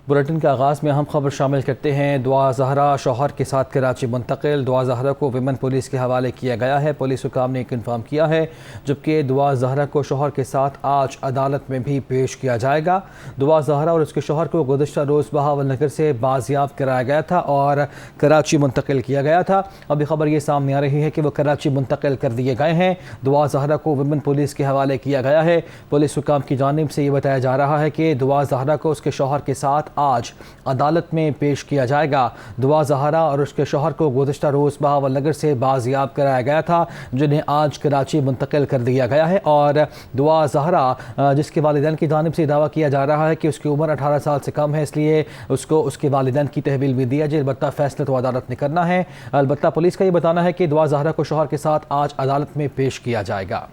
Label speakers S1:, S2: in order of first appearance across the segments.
S1: Bulletin के आगाज़ में हम खबर शामिल करते हैं। दुआ ज़हरा शौहर के साथ कराची मुंतकिल। दुआ ज़हरा को विमेन पुलिस के हवाले किया गया है। पुलिस हुकाम ने कन्फर्म किया है, जबकि दुआ ज़हरा को शौहर के साथ आज अदालत में भी पेश किया जाएगा। दुआ ज़हरा और उसके शौहर को गुज़श्ता रोज़ बहावल नगर से बाजियाब कराया गया था और कराची मुंतकिल किया गया था। अभी खबर ये सामने आ रही है कि वो कराची मुंतकिल कर दिए गए हैं। दुआ ज़हरा को विमेन पुलिस के हवाले किया गया है। पुलिस हुकाम की जानिब से ये बताया जा रहा है कि दुआ ज़हरा को उसके शौहर के साथ आज अदालत में पेश किया जाएगा। दुआ ज़हरा और उसके शौहर को गुज़श्ता रोज़ बहावल नगर से बाजियाब कराया गया था, जिन्हें आज कराची मुंतकिल कर दिया गया है। और दुआ ज़हरा जिसके वालिदैन की जानिब से दावा किया जा रहा है कि उसकी उम्र 18 साल से कम है, इसलिए उसको उसके वालिदैन की तहवील भी दिया जाए। अलबत्ता फैसला तो अदालत ने करना है। अलबत्ता पुलिस का ये बताना है कि दुआ ज़हरा को शौहर के साथ आज अदालत में पेश किया जाएगा।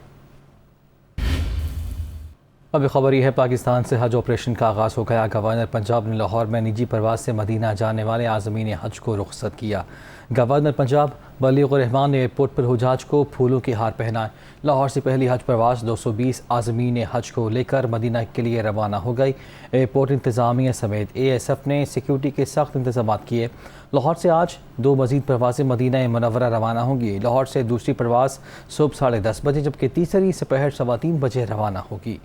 S1: अभी खबर यह है, पाकिस्तान से हज ऑपरेशन का आगाज़ हो गया। गवर्नर पंजाब ने लाहौर में निजी परवाज से मदीना जाने वाले आज़मीन हज को रुखसत किया। गवर्नर पंजाब बलीग़ुर रहमान ने एयरपोर्ट पर हुजाज को फूलों के हार पहनाए। लाहौर से पहली हज परवाज 220 आज़मीन हज को लेकर मदीना के लिए रवाना हो गई। एयरपोर्ट इंतज़ामिया समेत ASF ने सिक्योरिटी के सख्त इंतजाम किए। लाहौर से आज 2 मज़ीद परवाज़ें मदीना मुनव्वरा रवाना होंगी। लाहौर से दूसरी परवाज़ सुबह 10:30 बजे, जबकि तीसरी दोपहर 3:15 बजे रवाना होगी।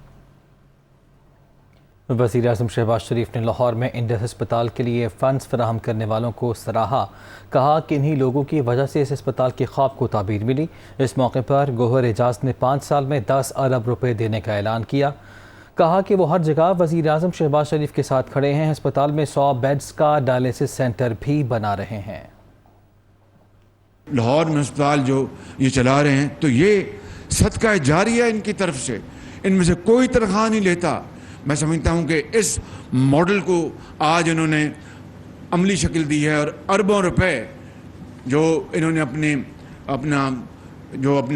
S1: वज़ीर आज़म शहबाज शरीफ ने लाहौर में इंडस अस्पताल के लिए फ़ंड्स फराहम करने वालों को सराहा। कहा कि इन्हीं लोगों की वजह से इस अस्पताल के ख्वाब को ताबीर मिली। इस मौके पर गौहर एजाज ने 5 साल में 10 अरब रुपए देने का ऐलान किया। कहा कि वो हर जगह वज़ीर आज़म शहबाज शरीफ के साथ खड़े हैं। अस्पताल में 100 बेड्स का डायलिसिस सेंटर भी बना रहे हैं।
S2: लाहौर में अस्पताल जो ये चला रहे हैं, तो ये सदका जारिया इनकी तरफ से, इनमें से कोई तनख्वाह नहीं लेता। मैं समझता हूँ कि इस मॉडल को आज इन्होंने अमली शक्ल दी है और अरबों रुपए जो इन्होंने अपनी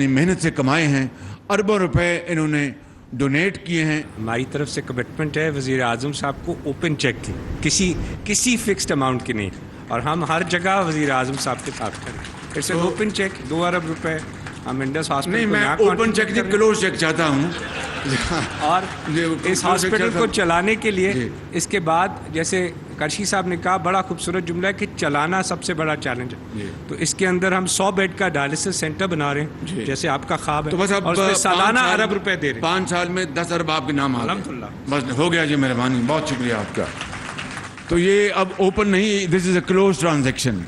S2: मेहनत से कमाए हैं, अरबों रुपए इन्होंने डोनेट किए हैं।
S3: हमारी तरफ से कमिटमेंट है वज़ीर आज़म साहब को ओपन चेक की, किसी फिक्स्ड अमाउंट की नहीं, और हम हर जगह वज़ीर आज़म साहब के साथ करें। इट्स ओपन चेक 2 अरब रुपए हम इंडस हॉस्पिटल
S2: नहीं, मैं ओपन चेक नहीं, क्लोज चेक चाहता हूँ।
S3: और इस हॉस्पिटल को चलाने के लिए इसके बाद, जैसे करशी साहब ने कहा, बड़ा खूबसूरत जुमला है कि चलाना सबसे बड़ा चैलेंज है। तो इसके अंदर हम 100 बेड का डायलिसिस सेंटर बना रहे हैं, जैसे आपका ख्वाब है।
S2: तो बस अब
S3: और उसमें सालाना अरब रुपए दे रहे हैं।
S2: 5 साल में 10 अरब आपके नाम आ गए। बस हो गया जी, मेहरबानी, बहुत शुक्रिया आपका। तो ये अब ओपन नहीं, this is a close transaction.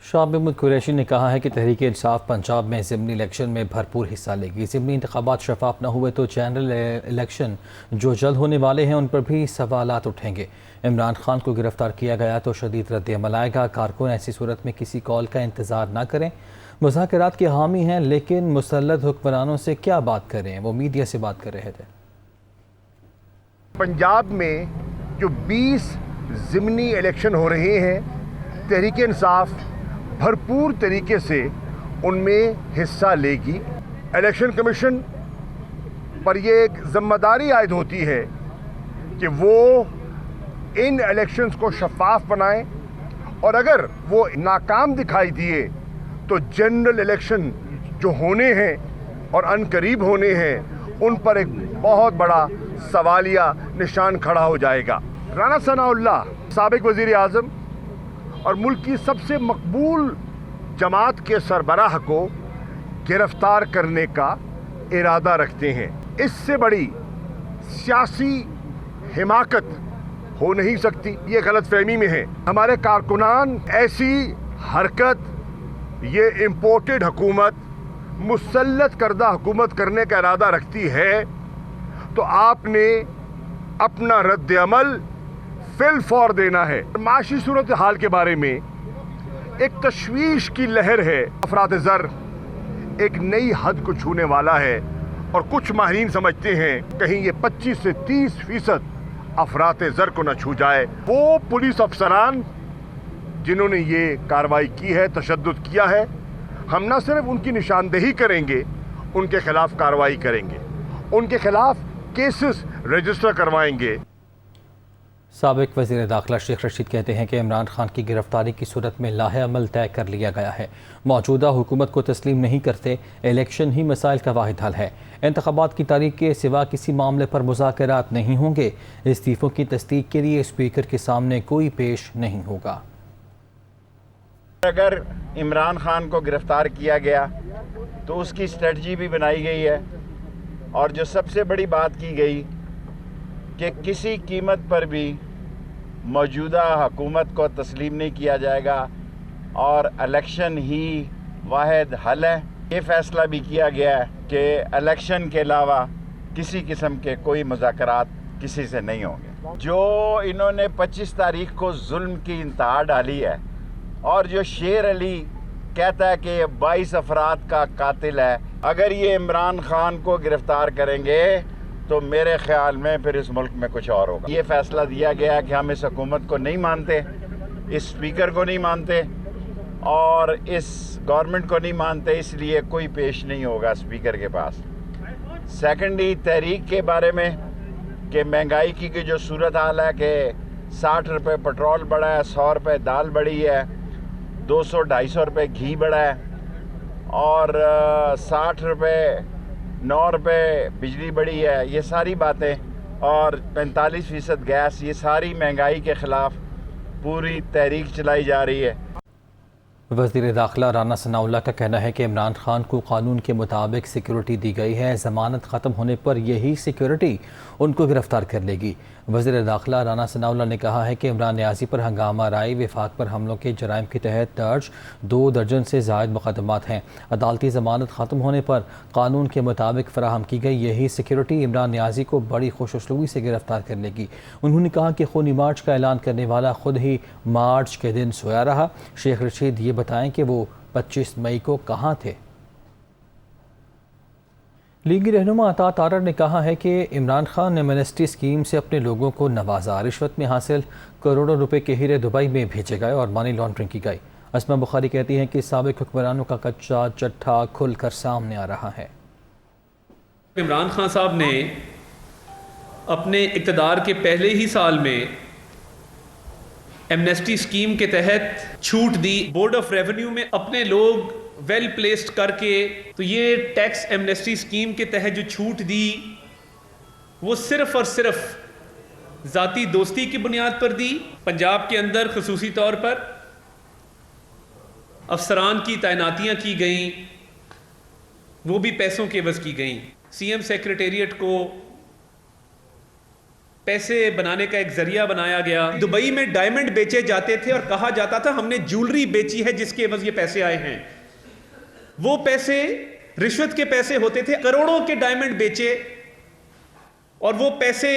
S1: Shah Mahmood Qureshi ने कहा है कि तहरीक इंसाफ पंजाब में ज़िमनी इलेक्शन में भरपूर हिस्सा लेगी। ज़िमनी इंतखाबात शफाफ न हुए तो जनरल इलेक्शन जो जल्द होने वाले हैं उन पर भी सवालात उठेंगे। इमरान खान को गिरफ्तार किया गया तो शदीद रद्द अमल आएगा। कारकुन ऐसी सूरत में किसी कॉल का इंतज़ार न करें। मुज़ाकरात के हामी हैं, लेकिन मुसल्लत हुक्मरानों से क्या बात करें, वो मीडिया से बात कर रहे थे।
S4: पंजाब में जो 20 ज़िमनी इलेक्शन हो रहे हैं, तहरीक इंसाफ भरपूर तरीके से उनमें हिस्सा लेगी। इलेक्शन कमीशन पर यह एक जिम्मेदारी आयद होती है कि वो इन इलेक्शंस को शफाफ बनाएं, और अगर वो नाकाम दिखाई दिए तो जनरल इलेक्शन जो होने हैं और अनकरीब होने हैं, उन पर एक बहुत बड़ा सवालिया निशान खड़ा हो जाएगा। राना सनाउल्लाह साबिक वज़ीर आज़म और मुल्क की सबसे मकबूल जमात के सरबराह को गिरफ्तार करने का इरादा रखते हैं। इससे बड़ी सियासी हिमाकत हो नहीं सकती, ये गलतफहमी में है। हमारे कारकुनान ऐसी हरकत, ये इम्पोर्टेड हुकूमत, मुसल्लत करदा हुकूमत करने का इरादा रखती है, तो आपने अपना रद्द अमल फिल फौर देना है। माशी सूरत हाल के बारे में एक तशवीश की लहर है। अफरात ज़र एक नई हद को छूने वाला है और कुछ माहिरीन समझते हैं कहीं ये 25 से 30% अफरात ज़र को न छू जाए। वो पुलिस अफसरान जिन्होंने ये कार्रवाई की है, तशद्दुद किया है, हम न सिर्फ उनकी निशानदेही करेंगे, उनके खिलाफ कार्रवाई करेंगे, उनके खिलाफ केसेस रजिस्टर करवाएंगे।
S1: साबिक वज़ीर दाखिला शेख रशीद कहते हैं कि इमरान खान की गिरफ्तारी की सूरत में लाहे अमल तय कर लिया गया है। मौजूदा हुकूमत को तस्लीम नहीं करते, इलेक्शन ही मसाइल का वाहिद हल है। इंतखाबात की तारीख के सिवा किसी मामले पर मुज़ाकरात नहीं होंगे। इस्तीफ़ों की तस्दीक के लिए स्पीकर के सामने कोई पेश नहीं होगा।
S5: अगर इमरान खान को गिरफ्तार किया गया तो उसकी स्ट्रेटजी भी बनाई गई है, और जो सबसे बड़ी बात की गई कि किसी कीमत पर भी मौजूदा हुकूमत को तस्लीम नहीं किया जाएगा और इलेक्शन ही वाहिद हल है। ये फ़ैसला भी किया गया है कि इलेक्शन के अलावा किसी किस्म के कोई मुज़ाकरात किसी से नहीं होंगे। जो इन्होंने 25 तारीख को जुल्म की इंतहा डाली है, और जो शेर अली कहता है कि 22 अफराद का कातिल है, अगर ये इमरान खान को गिरफ्तार करेंगे तो मेरे ख्याल में फिर इस मुल्क में कुछ और होगा। ये फैसला दिया गया कि हम इस हुकूमत को नहीं मानते, इस स्पीकर को नहीं मानते और इस गवर्नमेंट को नहीं मानते, इसलिए कोई पेश नहीं होगा स्पीकर के पास। सेकेंडली तहरीक के बारे में कि महंगाई की जो सूरत हाल है कि 60 रुपये पेट्रोल बढ़ा है, 100 रुपये दाल बढ़ी है, 200-250 रुपये घी बढ़ा है और 60 रुपये 9 रुपये बिजली बढ़ी है। ये सारी बातें और 45% गैस, ये सारी महंगाई के ख़िलाफ़ पूरी तहरीक चलाई जा रही है।
S1: वज़ीर दाखिला राना सनाउल्लाह का कहना है कि इमरान खान को कानून के मुताबिक सिक्योरिटी दी गई है। ज़मानत ख़त्म होने पर यही सिक्योरिटी उनको गिरफ़्तार कर लेगी। वज़ीर दाखिला राना सनाउल्लाह ने कहा है कि इमरान नियाज़ी पर हंगामा राई विफाक पर हमलों के जराइम के तहत दर्ज 2 दर्जन से ज़ायद मुक़दमात हैं। अदालती ज़मानत ख़त्म होने पर कानून के मुताबिक फ़राहम की गई यही सिक्योरिटी इमरान नियाज़ी को बड़ी खुशउस्लूबी से गिरफ़्तार कर लेगी। उन्होंने कहा कि खूनी मार्च का ऐलान करने वाला खुद ही मार्च के दिन सोया रहा। शेख रशीद ये बताएं कि वो 25 मई को कहाँ थे। लीगी रहनुमा अता तारड़ ने कहा है कि इमरान खान ने एमनेस्टी स्कीम से अपने लोगों को नवाजा। रिश्वत में हासिल करोड़ों रुपए के हीरे दुबई में भेजे गए और मनी लॉन्ड्रिंग की गई। अस्मा बुखारी कहती हैं कि साबिक हुक्मरानों का कच्चा चट्टा खुलकर सामने आ रहा है।
S6: इमरान खान साहब ने अपने इक़्तिदार के पहले ही साल में एमनेस्टी स्कीम के तहत छूट दी। बोर्ड ऑफ रेवेन्यू में अपने लोग वेल प्लेस्ड करके, तो ये टैक्स एमनेस्टी स्कीम के तहत जो छूट दी वो सिर्फ और सिर्फ ज़ाती दोस्ती की बुनियाद पर दी। पंजाब के अंदर खुसूसी तौर पर अफसरान की तैनातियाँ की गईं, वो भी पैसों के एवज़ की गईं। सीएम सेक्रेटेरिएट को पैसे बनाने का एक जरिया बनाया गया। दुबई में डायमंड बेचे जाते थे और कहा जाता था हमने ज्वेलरी बेची है जिसके एवज ये पैसे आए हैं। वो पैसे रिश्वत के पैसे होते थे। करोड़ों के डायमंड बेचे और वो पैसे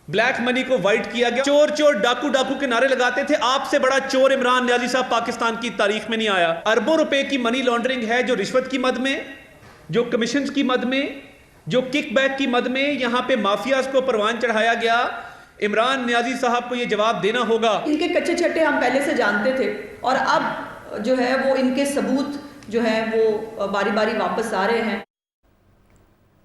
S6: ब्लैक मनी को वाइट किया गया। चोर चोर डाकू डाकू के नारे लगाते थे। आपसे बड़ा चोर इमरान नियाज़ी साहब पाकिस्तान की तारीख में नहीं आया। अरबों रुपए की मनी लॉन्ड्रिंग है, जो रिश्वत की मद में, जो कमीशन की मद में, जो किकबैक की मद में यहाँ पे माफियाज को परवान चढ़ाया गया। इमरान नियाज़ी साहब को ये जवाब देना होगा।
S7: इनके कच्चे छट्टे हम पहले से जानते थे और अब जो है वो इनके सबूत जो है वो बारी बारी वापस आ रहे हैं।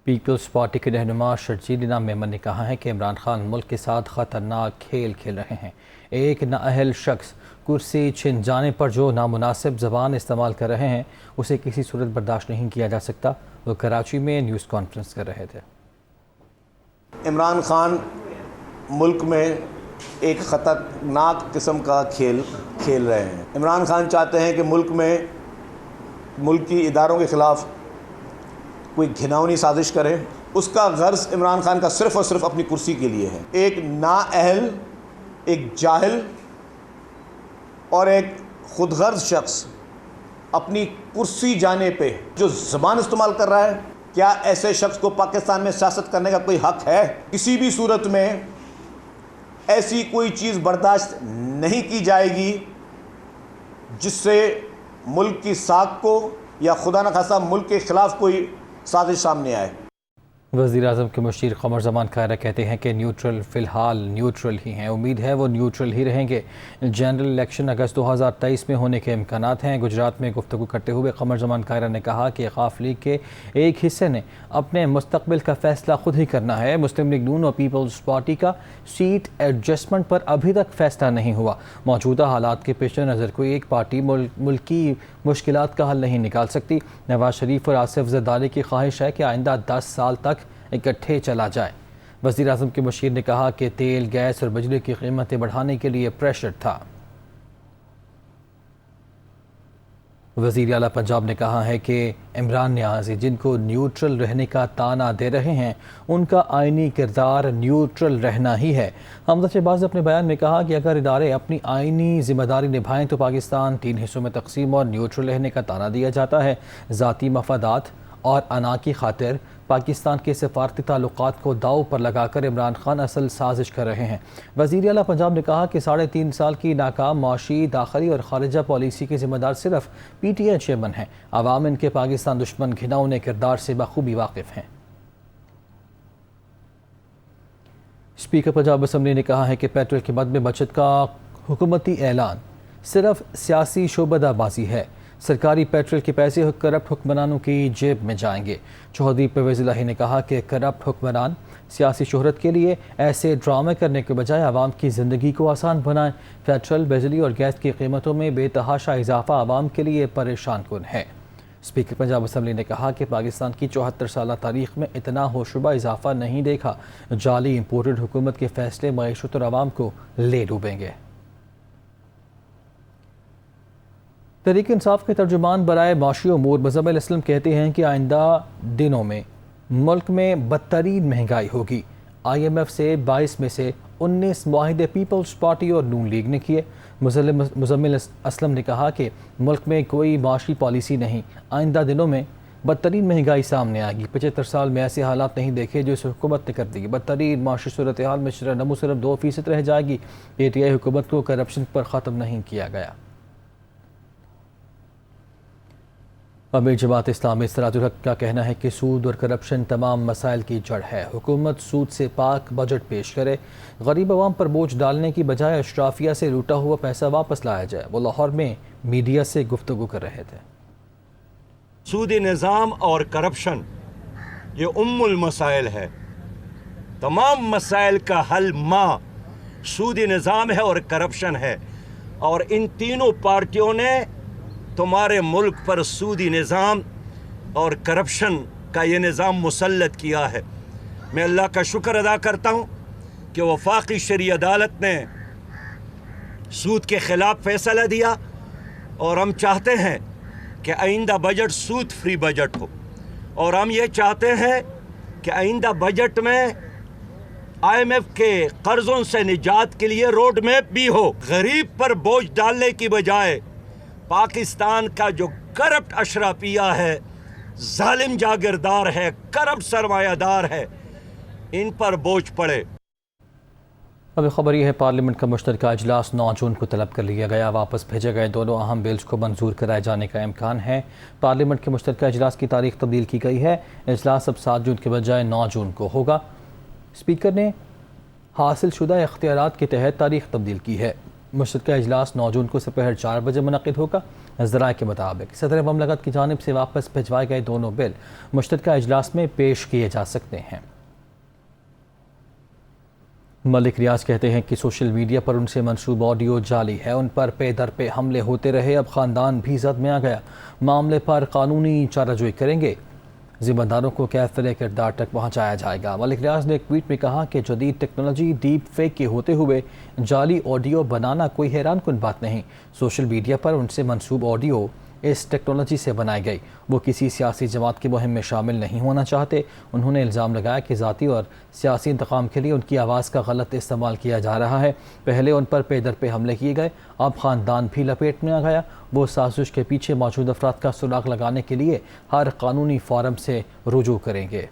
S1: पीपल्स पार्टी के रहनुमा शर्जील मेमन ने कहा है कि इमरान खान मुल्क के साथ ख़तरनाक खेल खेल रहे हैं। एक नाअहल शख्स कुर्सी छिन जाने पर जो नामुनासिब ज़बान इस्तेमाल कर रहे हैं उसे किसी सूरत बर्दाश्त नहीं किया जा सकता। वो कराची में न्यूज़ कॉन्फ्रेंस कर रहे थे।
S8: इमरान खान मुल्क में एक ख़तरनाक किस्म का खेल खेल रहे हैं। इमरान खान चाहते हैं कि मुल्क की इदारों के ख़िलाफ़ कोई घिनौनी साजिश करे। उसका गर्ज इमरान खान का सिर्फ़ और सिर्फ अपनी कुर्सी के लिए है। एक नाअहल, एक जाहिल और एक खुदगर्ज शख्स अपनी कुर्सी जाने पे जो ज़बान इस्तेमाल कर रहा है, क्या ऐसे शख्स को पाकिस्तान में सियासत करने का कोई हक़ है? किसी भी सूरत में ऐसी कोई चीज़ बर्दाश्त नहीं की जाएगी जिससे मुल्क की साख को या खुदा न खासा मुल्क के ख़िलाफ़ कोई साजिश सामने आए।
S1: वज़ीर-ए-आज़म के मुशीर क़मर ज़मान कायरा कहते हैं कि न्यूट्रल फ़िलहाल न्यूट्रल ही हैं, उम्मीद है वो न्यूट्रल ही रहेंगे। जनरल इलेक्शन अगस्त 2023 में होने के इम्कानात हैं। गुजरात में गुफ्तगू करते हुए क़मर ज़मान कायरा ने कहा कि ख़ाफ लीग के एक हिस्से ने अपने मुस्तक़बिल का फ़ैसला खुद ही करना है। मुस्लिम लीग नून और पीपल्स पार्टी का सीट एडजस्टमेंट पर अभी तक फ़ैसला नहीं हुआ। मौजूदा हालात के पेश नज़र कोई एक पार्टी मुल्की मुश्किलात का हल नहीं निकाल सकती। नवाज शरीफ और आसिफ ज़रदारी की ख्वाहिश है कि आइंदा 10 साल तक इकट्ठे चला जाए। वज़ीर-ए-आज़म के मुशीर ने कहा कि तेल, गैस और बिजली की कीमतें बढ़ाने के लिए प्रेशर था। वज़ीर आला पंजाब ने कहा है कि इमरान नियाज़ी जिनको न्यूट्रल रहने का ताना दे रहे हैं, उनका आइनी किरदार न्यूट्रल रहना ही है। हमजा शहबाज ने अपने बयान में कहा कि अगर इदारे अपनी आइनी जिम्मेदारी निभाएं तो पाकिस्तान 3 हिस्सों में तकसीम और न्यूट्रल रहने का ताना दिया जाता है। ज़ाती मफादात और अना की खातिर पाकिस्तान के सफारती ताल्लुकात को दाव पर लगाकर इमरान खान असल साजिश कर रहे हैं। वज़ीर आला पंजाब ने कहा कि 3.5 साल की नाकाम माशी, दाखिली और खारिजा पॉलिसी के ज़िम्मेदार सिर्फ PTI चेयरमैन हैं। आवाम इनके पाकिस्तान दुश्मन घिनौने किरदार से बखूबी वाकिफ़ हैं। स्पीकर पंजाब असम्बली ने कहा है कि पेट्रोल की मद में बचत का हुकूमती ऐलान सिर्फ सियासी शोबदाबाजी है। सरकारी पेट्रोल के पैसे करप्ट हुक्मरानों की जेब में जाएंगे। चौधरी परवेज़ इलाही ने कहा कि करप्ट हुक्मरान सियासी शोहरत के लिए ऐसे ड्रामे करने के बजाय आवाम की ज़िंदगी को आसान बनाएं। पेट्रोल, बिजली और गैस की कीमतों में बेतहाशा इजाफा आवाम के लिए परेशान कुन है। स्पीकर पंजाब असम्बली ने कहा कि पाकिस्तान की 74 साल तारीख में इतना होशरुबा इजाफा नहीं देखा। जाली इम्पोर्टेड हुकूमत के फैसले मईशत और आवाम को ले डूबेंगे। तहरीक इंसाफ के तर्जुमान बराए माशी उमूर मुज़म्मिल असलम कहते हैं कि आइंदा दिनों में मुल्क में बदतरीन महंगाई होगी। IMF से 22 में से 19 मुआहिदे पीपल्स पार्टी और नून लीग ने किए। मुज़म्मिल असलम ने कहा कि मुल्क में कोई माशी पॉलिसी नहीं, आइंदा दिनों में बदतरीन महंगाई सामने आएगी। 75 साल में ऐसे हालात नहीं देखे जो इस हुकूमत ने कर दी। बदतरीन माशी सूरत हाल में शरह नमू सिर्फ 2% रह जाएगी। PTI हुकूमत को करप्शन पर ख़त्म नहीं किया गया। अमीर जमात इस्लामी सिराजुल हक का कहना है कि सूद और करप्शन तमाम मसाइल की जड़ है। हुकूमत सूद से पाक बजट पेश करे, गरीब अवाम पर बोझ डालने की बजाय अशराफिया से लूटा हुआ पैसा वापस लाया जाए। वो लाहौर में मीडिया से गुफ्तगू कर रहे थे।
S9: सूदी निज़ाम और करप्शन ये उम्मुल मसाइल है। तमाम मसाइल का हल सूदी निज़ाम है और करप्शन है, और इन तीनों पार्टियों ने तुम्हारे मुल्क पर सूदी निज़ाम और करप्शन का ये निज़ाम मुसल्लत किया है। मैं अल्लाह का शुक्र अदा करता हूँ कि वफाकी शरी अदालत ने सूद के ख़िलाफ़ फ़ैसला दिया, और हम चाहते हैं कि आइंदा बजट सूद फ्री बजट हो, और हम ये चाहते हैं कि आइंदा बजट में IMF के कर्ज़ों से निजात के लिए रोड मैप भी हो। गरीब पर बोझ डालने की बजाय पाकिस्तान का जो करप्ट अशराफिया है, जालिम जागीरदार है, करप्ट सरमायादार है, इन पर बोझ पड़े।
S1: अब खबर यह है, पार्लियामेंट का मुश्तरका इजलास 9 जून को तलब कर लिया गया। वापस भेजे गए दोनों अहम बिल्स को मंजूर कराए जाने का इम्कान है। पार्लियामेंट के मुश्तरका इजलास की तारीख तब्दील की गई है। इजलास अब 7 जून के बजाय 9 जून को होगा। स्पीकर ने हासिल शुदा इख्तियारात के तहत तारीख तब्दील की है। मुश्तरका इजलास 9 जून को दोपहर 4 बजे मुनक़िद होगा। ज़राए के मुताबिक सदर ममलकत की जानिब से वापस भिजवाए गए दोनों बिल मुश्तरका इजलास में पेश किए जा सकते हैं। मलिक रियाज कहते हैं कि सोशल मीडिया पर उनसे मंसूब ऑडियो जाली है, उन पर पे दर पे हमले होते रहे। अब ख़ानदान भी जद में आ गया। मामले पर कानूनी चाराजोई करेंगे, जिम्मेदारों को कैफ़िल किरदार तक पहुँचाया जाएगा। मलिक रियाज ने एक ट्वीट में कहा कि जदीद टेक्नोलॉजी डीप फेक के होते हुए जाली ऑडियो बनाना कोई हैरान कुन बात नहीं। सोशल मीडिया पर उनसे मंसूब ऑडियो इस टेक्नोलॉजी से बनाई गई। वो किसी सियासी जमात की मुहिम में शामिल नहीं होना चाहते। उन्होंने इल्ज़ाम लगाया कि ज़ाती और सियासी इंतकाम के लिए उनकी आवाज़ का गलत इस्तेमाल किया जा रहा है। पहले उन पर पे दर पे हमले किए गए, अब ख़ानदान भी लपेट में आ गया। वो साजिश के पीछे मौजूद अफराद का सुराग लगाने के लिए हर कानूनी फोरम से रुजू करेंगे।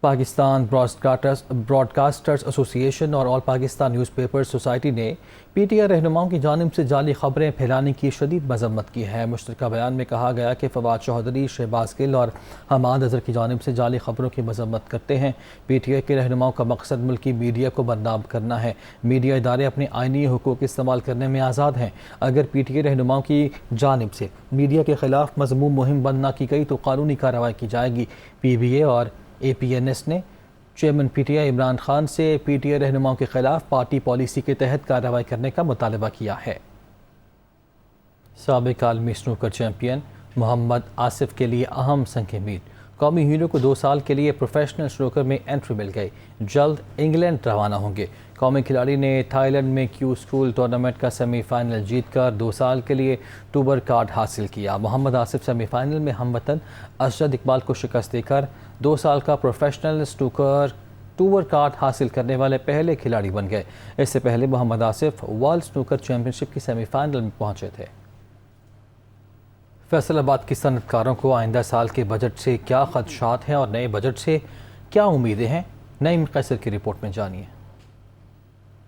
S1: पाकिस्तान ब्रॉडकास्टर्स एसोसिएशन और ऑल पाकिस्तान न्यूज़पेपर्स सोसाइटी ने पीटीआई रहनुमाओं की जानिब से जाली खबरें फैलाने की शदीद मजम्मत की है। मुश्तरका बयान में कहा गया कि फवाद चौधरी, शहबाज गिल और हमाद अजहर की जानिब से जाली खबरों की मजम्मत करते हैं। पीटीआई के रहनुमाओं का मकसद मुल्की मीडिया को बदनाम करना है। मीडिया इदारे अपने आइनी हुकूक इस्तेमाल करने में आज़ाद हैं। अगर पीटीआई रहनुमाओं की जानिब से मीडिया के खिलाफ मजमूम मुहिम बंद न की गई तो कानूनी कार्रवाई की जाएगी। PBA और APNS ने चेयरमैन पीटीआई इमरान खान से पीटीआई रहनुमाओं के खिलाफ पार्टी पॉलिसी के तहत कार्रवाई करने का मुतालबा किया है। साबिक आलमी स्नूकर चैंपियन मोहम्मद आसिफ के लिए अहम संग-ए-मील। कौमी हीरो को 2 साल के लिए प्रोफेशनल स्नूकर में एंट्री मिल गई। जल्द इंग्लैंड रवाना होंगे। कौमी खिलाड़ी ने थाईलैंड में क्यू स्कूल टूर्नामेंट का सेमीफाइनल जीतकर 2 साल के लिए टूर कार्ड हासिल किया। मोहम्मद आसिफ सेमीफाइनल में हमवतन अरशद इकबाल को शिकस्त देकर 2 साल का प्रोफेशनल स्नूकर टूर कार्ड हासिल करने वाले पहले खिलाड़ी बन गए। इससे पहले Mohammad Asif world snooker championship की सेमीफाइनल में पहुंचे थे। फैसलाबाद की सनतकारों को आइंदा साल के बजट से क्या खदशात हैं और नए बजट से क्या उम्मीदें हैं, नईम कैसर की रिपोर्ट में जानिए।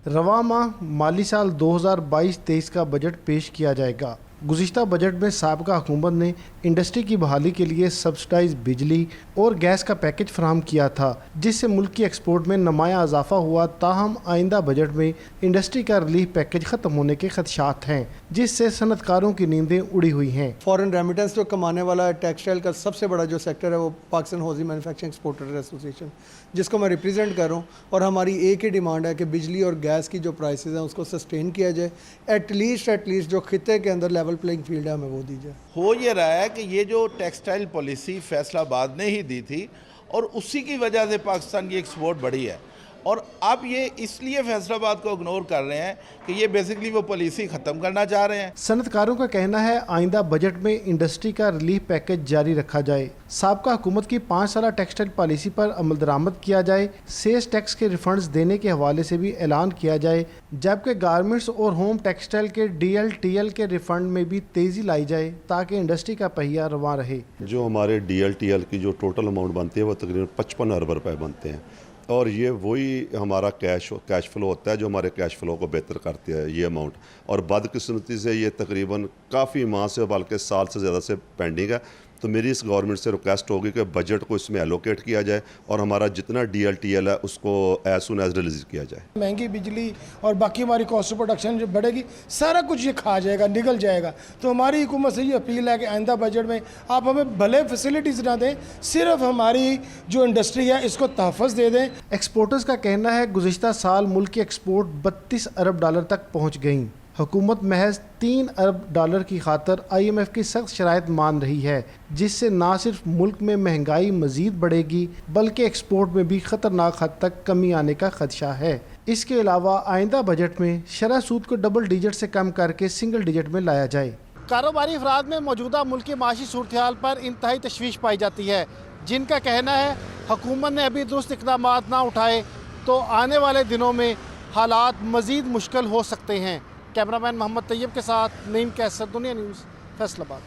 S10: रवां माह माली साल 2022-23 का बजट पेश किया जाएगा। गुज़िश्ता बजट में साबिक़ा हुकूमत ने इंडस्ट्री की बहाली के लिए सब्सिडाइज बिजली और गैस का पैकेज फराहम किया था, जिससे मुल्क की एक्सपोर्ट में नुमाया इजाफा हुआ। ताहम आइंदा बजट में इंडस्ट्री का रिलीफ पैकेज ख़त्म होने के खदशात हैं, जिससे सनतकारों की नींदें उड़ी हुई हैं।
S11: फॉरेन रेमिटेंस जो कमाने वाला टेक्सटाइल का सबसे बड़ा जो सेक्टर है वो Pakistan housing manufacturing exporter association, जिसको मैं रिप्रेजेंट कर रहा हूँ। और हमारी एक ही डिमांड है कि बिजली और गैस की जो प्राइसेस हैं उसको सस्टेन किया जाए। एटलीस्ट जो खिते के अंदर लेवल प्लेइंग फील्ड है हमें वो दी जाए।
S12: हो ये रहा है कि ये जो टेक्सटाइल पॉलिसी फैसलाबाद ने ही दी थी और उसी की वजह से पाकिस्तान की एक्सपोर्ट बढ़ी है, और अब ये इसलिए फैसलाबाद को इग्नोर कर रहे हैं कि ये बेसिकली वो पॉलिसी ख़त्म करना चाह रहे हैं।
S10: सनतकारों का कहना है आइंदा बजट में इंडस्ट्री का रिलीफ पैकेज जारी रखा जाए। साबका हुकूमत की 5 साला टेक्सटाइल पॉलिसी पर अमल दरामद किया जाए। सेस टैक्स के रिफंड्स देने के हवाले से भी ऐलान किया जाए, जबकि गारमेंट्स और होम टेक्सटाइल के DLTL के रिफंड में भी तेज़ी लाई जाए ताकि इंडस्ट्री का पहिया रवां रहे।
S13: जो हमारे DLTL की जो टोटल अमाउंट बनती है वो तकरीबन 55 अरब रुपये बनते हैं, और ये वही हमारा कैश फ्लो होता है जो हमारे कैश फ्लो को बेहतर करती है ये अमाउंट। और बदकिस्मती से ये तकरीबन काफ़ी माह से बल्कि साल से ज़्यादा से पेंडिंग है। तो मेरी इस गवर्नमेंट से रिक्वेस्ट होगी कि बजट को इसमें एलोकेट किया जाए और हमारा जितना DLTL है उसको एज सुन एज रिलीज किया जाए।
S14: महंगी बिजली और बाकी हमारी कॉस्ट ऑफ प्रोडक्शन जो बढ़ेगी, सारा कुछ ये खा जाएगा, निगल जाएगा। तो हमारी हुकूमत से ये अपील है कि आइंदा बजट में आप हमें भले फैसिलिटीज़ ना दें, सिर्फ हमारी जो इंडस्ट्री है इसको तहफ़्फ़ुज़ दे दें।
S10: एक्सपोर्टर्स का कहना है गुज़िश्ता साल मुल्क की एक्सपोर्ट $32 अरब तक पहुँच गई। हुकूमत महज $3 अरब की खातर IMF की सख्त शराइत मान रही है, जिससे ना सिर्फ मुल्क में महंगाई मज़ीद बढ़ेगी बल्कि एक्सपोर्ट में भी ख़तरनाक हद तक कमी आने का खदशा है। इसके अलावा आइंदा बजट में शरह सूद को डबल डिजिट से कम करके सिंगल डिजिट में लाया जाए। कारोबारी अफराद में मौजूदा मुल्क की माशी सूरत-ए-हाल पर इंतहाई तशवीश पाई जाती है, जिनका कहना है हुकूमत ने अभी दुरुस्त इक़दाम ना उठाए तो आने वाले दिनों में हालात मज़ीद मुश्किल हो सकते हैं। कैमरामैन मोहम्मद तैयब के साथ नईम कैसर, दुनिया न्यूज़, फैसलाबाद।